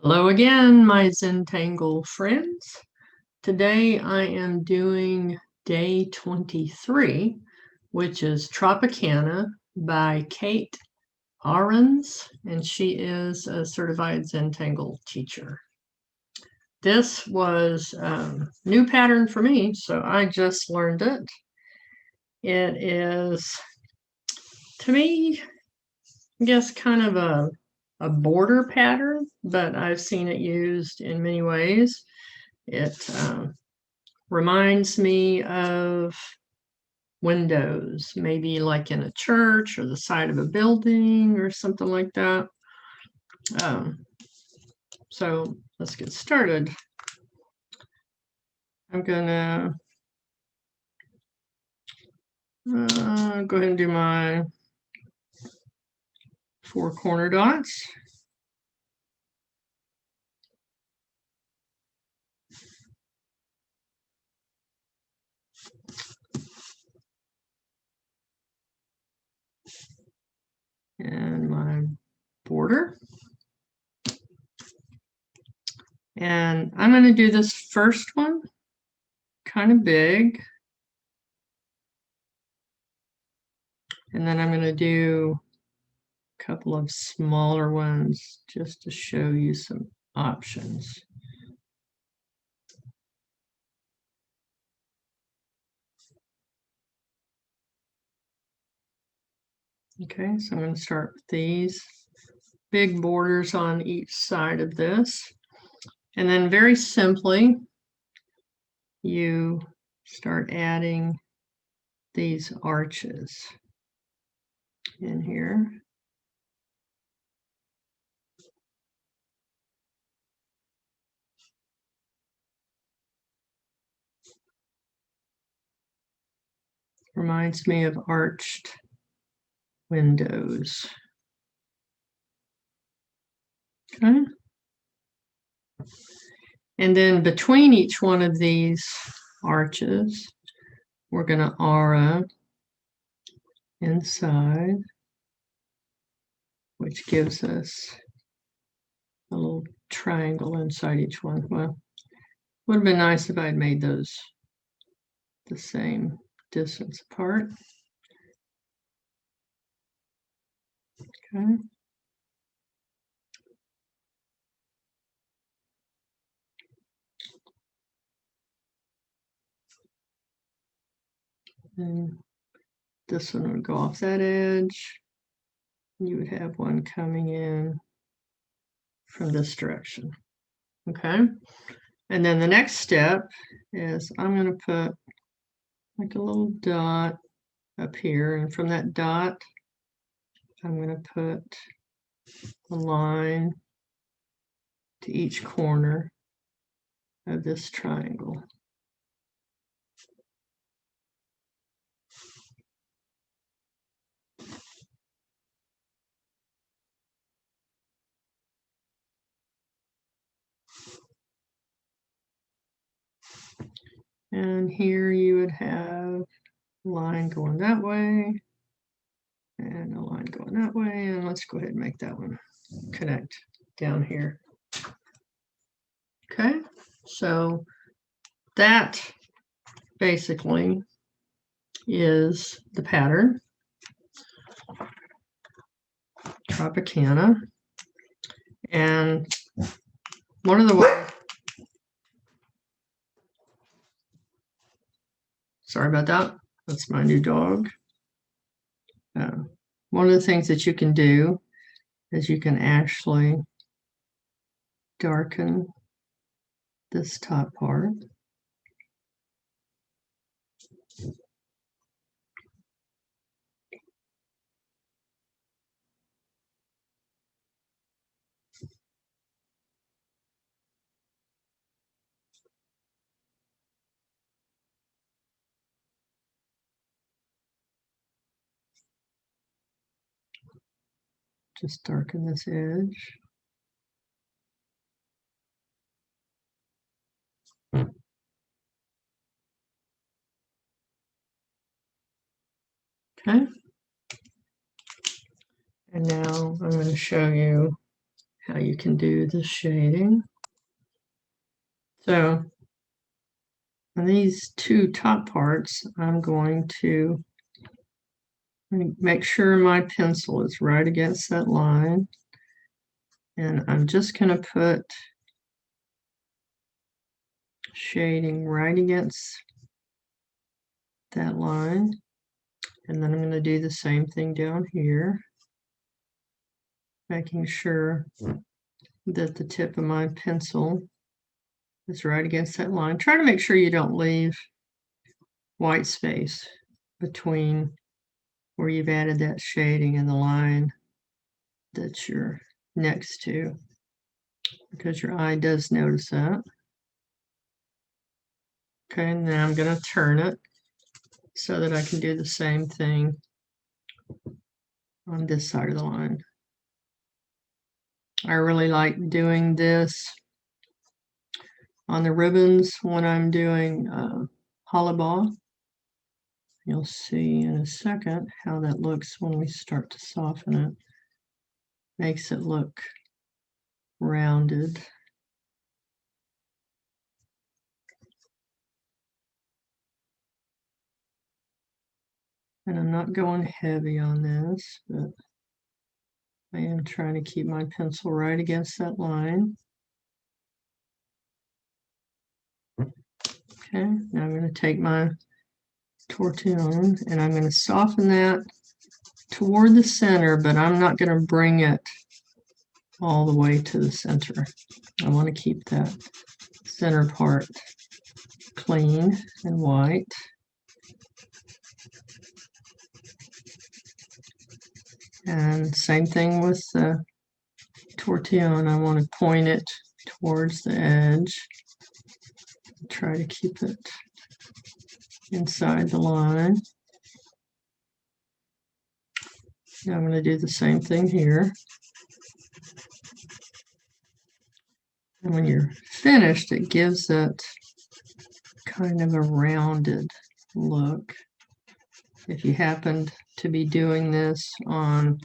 Hello again, my Zentangle friends. Today I am doing day 23, which is Tropicana by Kate Ahrens, and she is a Certified Zentangle Teacher. This was a new pattern for me, so I just learned it. It is, to me, I guess kind of a border pattern, but I've seen it used in many ways. It reminds me of windows, maybe like in a church or the side of a building or something like that. So let's get started. I'm gonna go ahead and do my 4 corner dots. And my border. And I'm going to do this first one kind of big. And then I'm going to do a couple of smaller ones just to show you some options. Okay, so I'm going to start with these big borders on each side of this. And then very simply, you start adding these arches in here. Reminds me of arched windows. Okay. And then between each one of these arches, we're going to aura inside, which gives us a little triangle inside each one. Well, would have been nice if I'd made those the same distance apart. Okay. And this one would go off that edge. You would have one coming in from this direction. Okay. And then the next step is I'm going to put like a little dot up here. And from that dot, I'm going to put a line to each corner of this triangle. And here you would have a line going that way and a line going that way. And let's go ahead and make that one connect down here. Okay, so that basically is the pattern, Tropicana. And one of the ways, sorry about that, that's my new dog. One of the things that you can do is you can actually darken this top part. Just darken this edge. Okay. And now I'm going to show you how you can do the shading. So on these two top parts, I'm going to make sure my pencil is right against that line. And I'm just going to put shading right against that line. And then I'm going to do the same thing down here, making sure that the tip of my pencil is right against that line. Try to make sure you don't leave white space between where you've added that shading and the line that you're next to, because your eye does notice that. Okay, now I'm going to turn it so that I can do the same thing on this side of the line. I really like doing this on the ribbons when I'm doing hollow ball. You'll see in a second how that looks when we start to soften it. Makes it look rounded. And I'm not going heavy on this, but I am trying to keep my pencil right against that line. Okay, now I'm going to take my tortillon and I'm going to soften that toward the center, but I'm not going to bring it all the way to the center. I want to keep that center part clean and white. And same thing with the tortillon. I want to point it towards the edge. Try to keep it inside the line. Now I'm going to do the same thing here. And when you're finished, it gives it kind of a rounded look. If you happened to be doing this on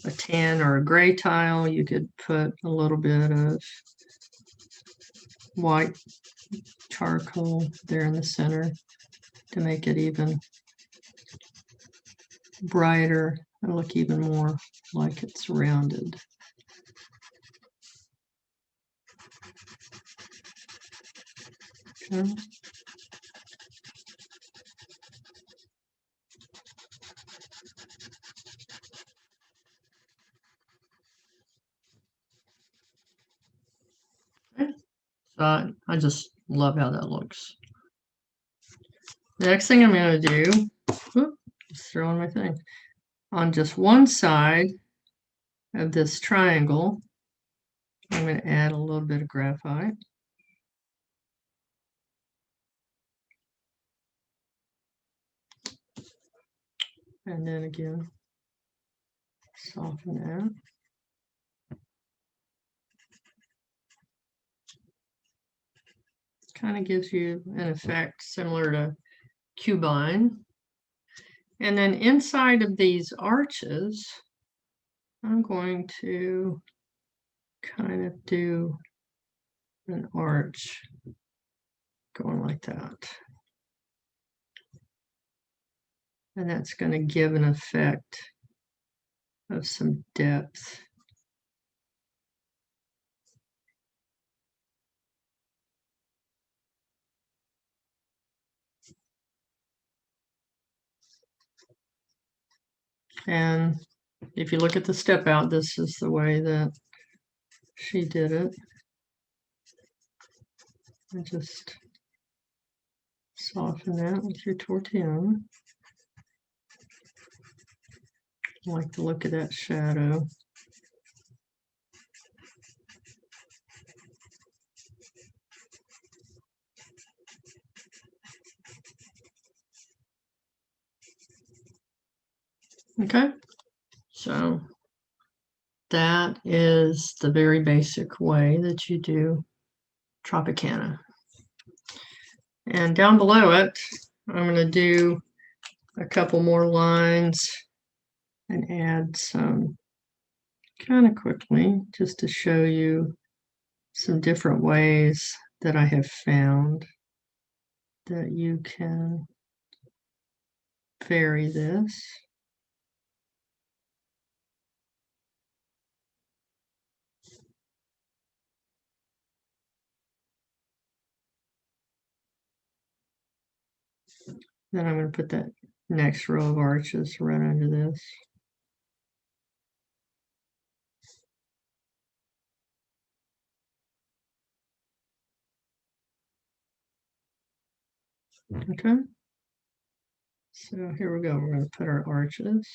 a tan or a gray tile, you could put a little bit of white charcoal there in the center to make it even brighter and look even more like it's rounded. Okay. So I just love how that looks. The next thing I'm going to do, just throwing my thing, on just one side of this triangle, I'm going to add a little bit of graphite. And then again, soften that. Kind of gives you an effect similar to cubine. And then inside of these arches, I'm going to kind of do an arch going like that. And that's going to give an effect of some depth. And if you look at the step out, this is the way that she did it. And just soften that with your tortillon. I like the look of that shadow. Okay, so that is the very basic way that you do Tropicana. And down below it, I'm going to do a couple more lines and add some kind of quickly just to show you some different ways that I have found that you can vary this. Then I'm going to put that next row of arches right under this. Okay. So here we go. We're going to put our arches.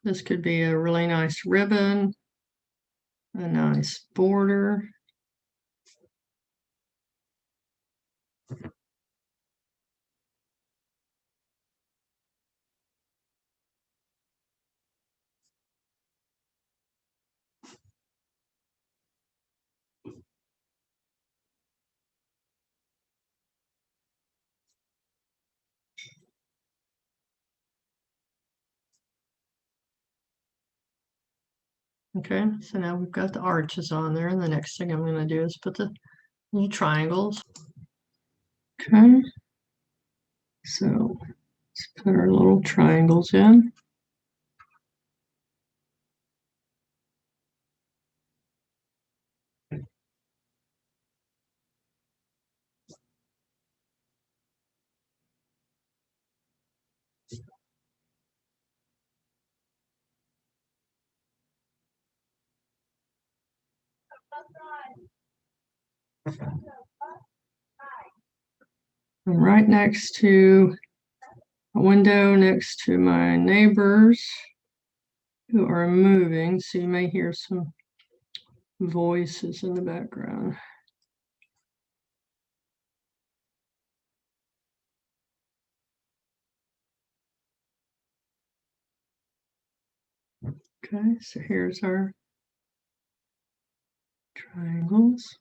This could be a really nice ribbon, a nice border. Okay, so now we've got the arches on there, and the next thing I'm going to do is put the little triangles. Okay, so let's put our little triangles in. I'm right next to a window next to my neighbors who are moving, so you may hear some voices in the background. Okay, so here's our triangles.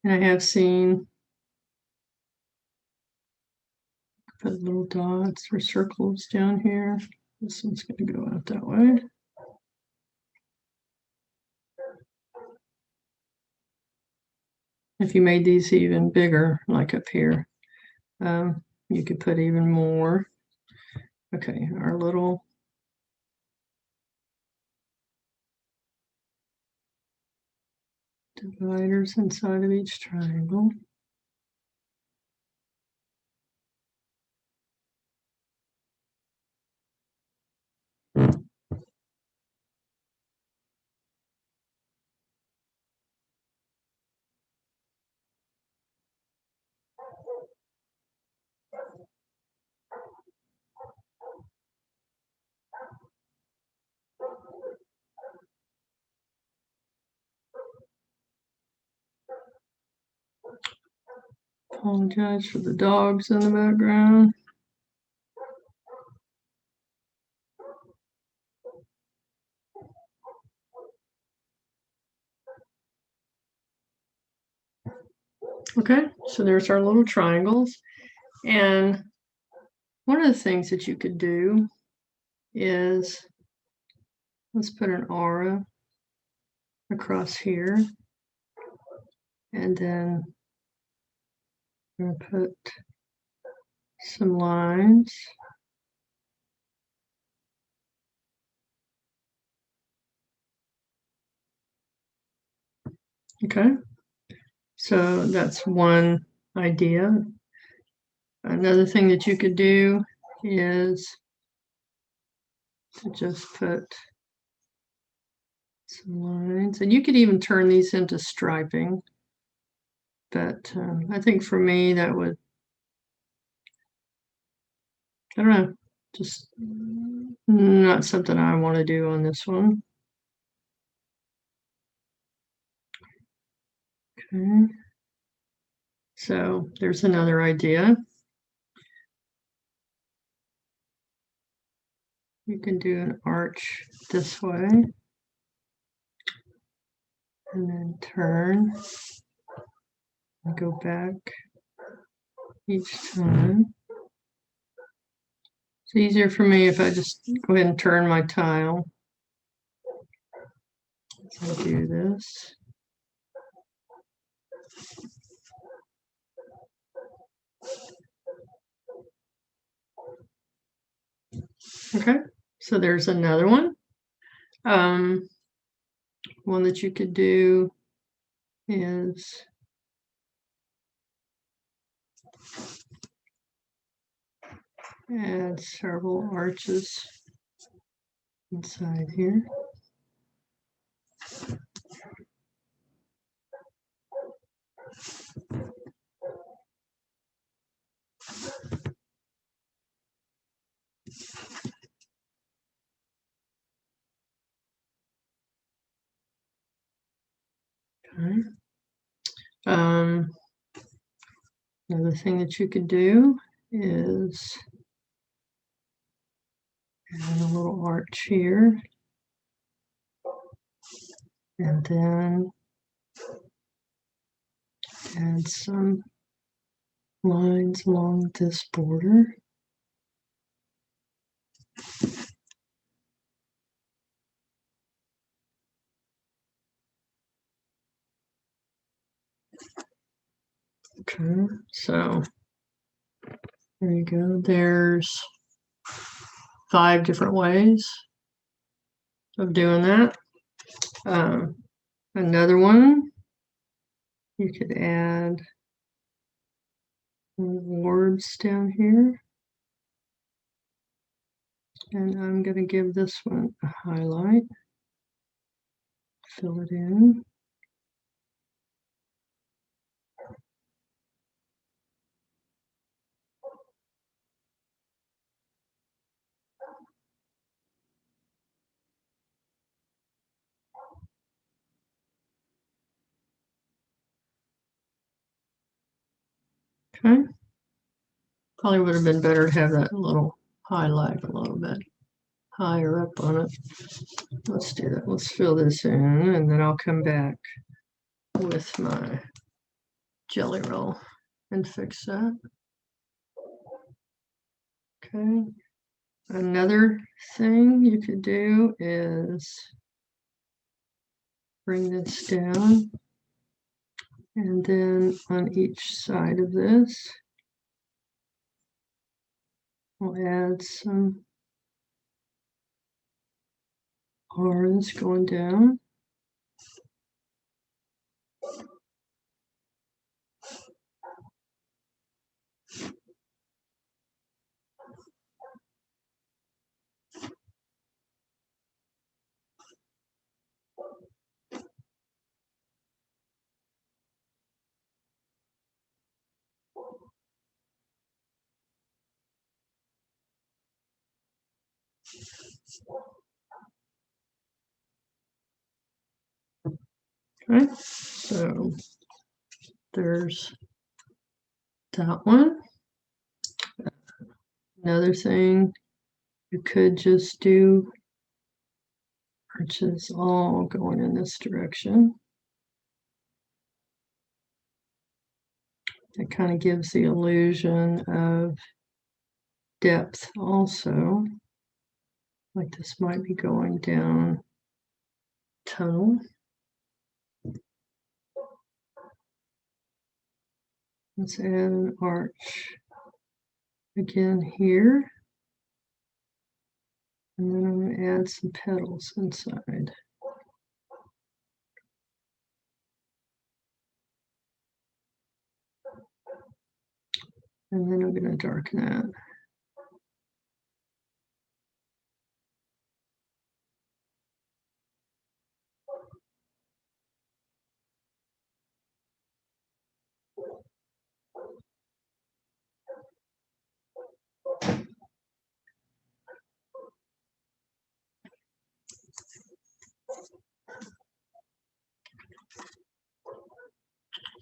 And I have seen put little dots or circles down here. This one's going to go out that way. If you made these even bigger, like up here, you could put even more. Okay, our little dividers inside of each triangle. Apologize for the dogs in the background. Okay, so there's our little triangles. And one of the things that you could do is, let's put an aura across here. And then I'm going to put some lines. Okay, so that's one idea. Another thing that you could do is to just put some lines, and you could even turn these into striping. But I think for me that would, I don't know, just not something I want to do on this one. Okay, so there's another idea. You can do an arch this way and then turn. I go back each time. It's easier for me if I just go ahead and turn my tile. So I'll do this. Okay, so there's another one. One that you could do is add several arches inside here. Okay. Another thing that you could do is add a little arch here, and then add some lines along this border. Okay, so there you go. There's 5 different ways of doing that. Another one, you could add words down here. And I'm going to give this one a highlight. Fill it in. Okay. Probably would have been better to have that little highlight a little bit higher up on it. Let's do that. Let's fill this in, and then I'll come back with my jelly roll and fix that. Okay. Another thing you could do is bring this down, and then on each side of this, we'll add some orange going down. Okay, so there's that one. Another thing, you could just do arches all going in this direction. It kind of gives the illusion of depth also. Like this might be going down tunnel. Let's add an arch again here. And then I'm going to add some petals inside. And then I'm going to darken that.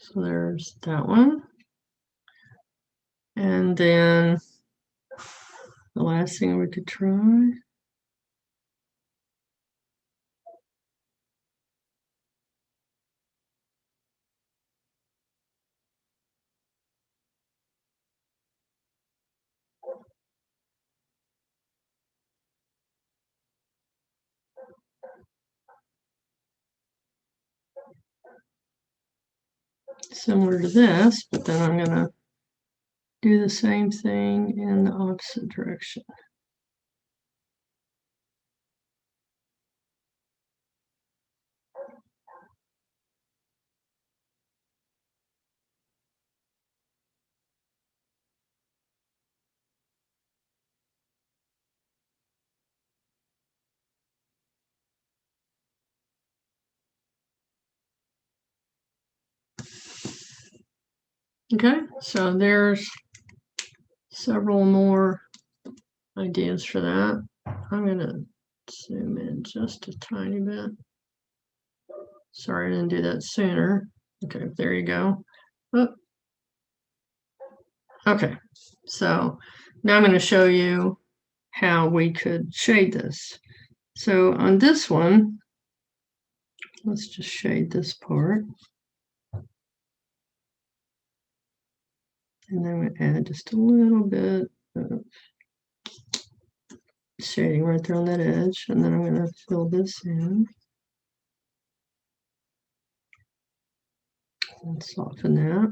So there's that one. And then the last thing we could try. similar to this, but then I'm going to do the same thing in the opposite direction. Okay, so there's several more ideas for that. I'm going to zoom in just a tiny bit. Sorry, I didn't do that sooner. Okay, there you go. Oh. Okay, so now I'm going to show you how we could shade this. So on this one, let's just shade this part. And then we add just a little bit of shading right there on that edge. And then I'm going to fill this in and soften that.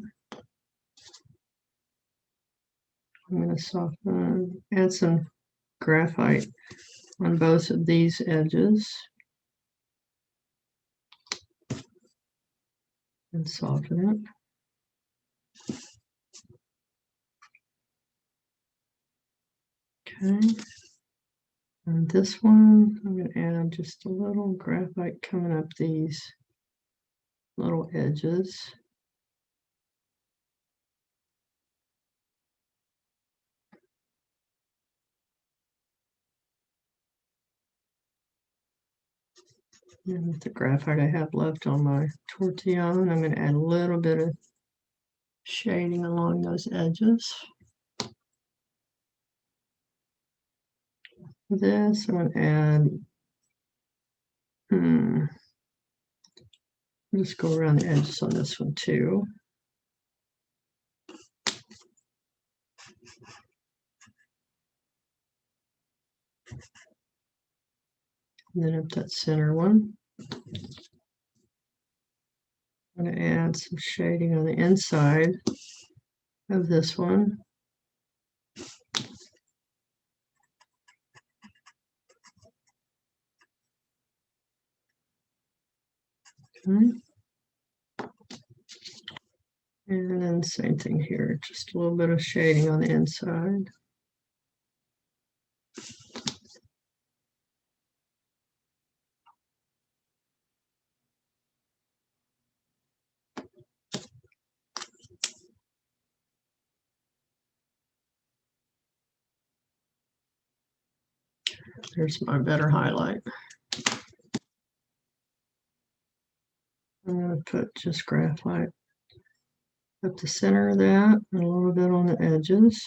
I'm going to soften, add some graphite on both of these edges and soften it. Okay. And this one, I'm going to add just a little graphite coming up these little edges. And with the graphite I have left on my tortilla, I'm going to add a little bit of shading along those edges. This I'm going to add, just go around the edges on this one too. And then up that center one, I'm going to add some shading on the inside of this one. Okay. And then same thing here, just a little bit of shading on the inside. There's my better highlight. I'm going to put just graphite up the center of that and a little bit on the edges.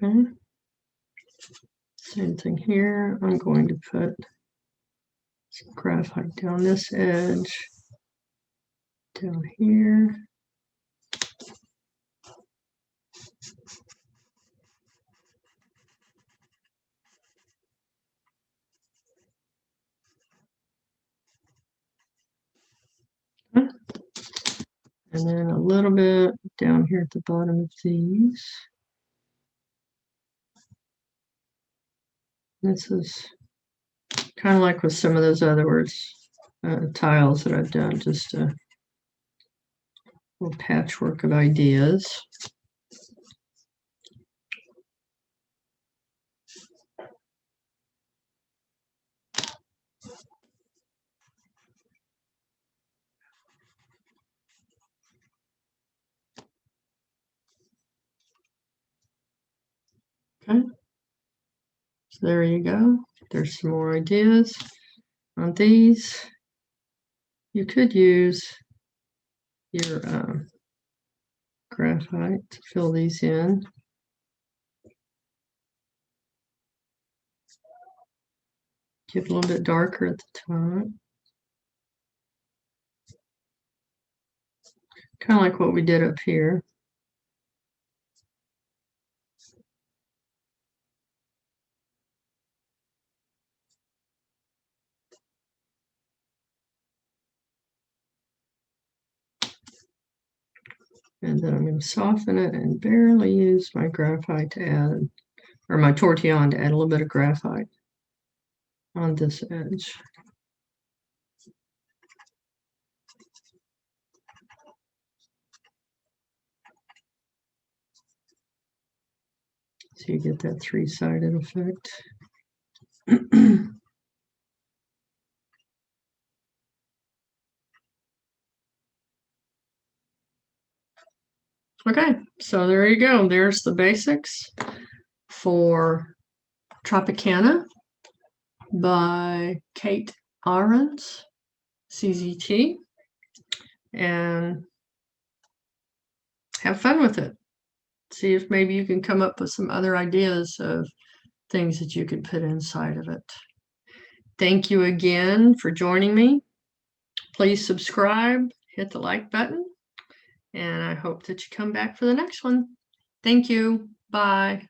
Okay. Same thing here. I'm going to put some graphite down this edge, down here. And then a little bit down here at the bottom of these. This is kind of like with some of those other tiles that I've done, just a little patchwork of ideas. Okay, so there you go. There's some more ideas on these. You could use your graphite to fill these in. Get a little bit darker at the top. Kind of like what we did up here. And then I'm going to soften it and barely use my graphite to add, or my tortillon to add a little bit of graphite on this edge. So you get that three-sided effect. Okay, so there you go. There's the basics for Tropicana by Kate Ahrens, CZT, and have fun with it. See if maybe you can come up with some other ideas of things that you could put inside of it. Thank you again for joining me. Please subscribe, hit the like button, and I hope that you come back for the next one. Thank you. Bye.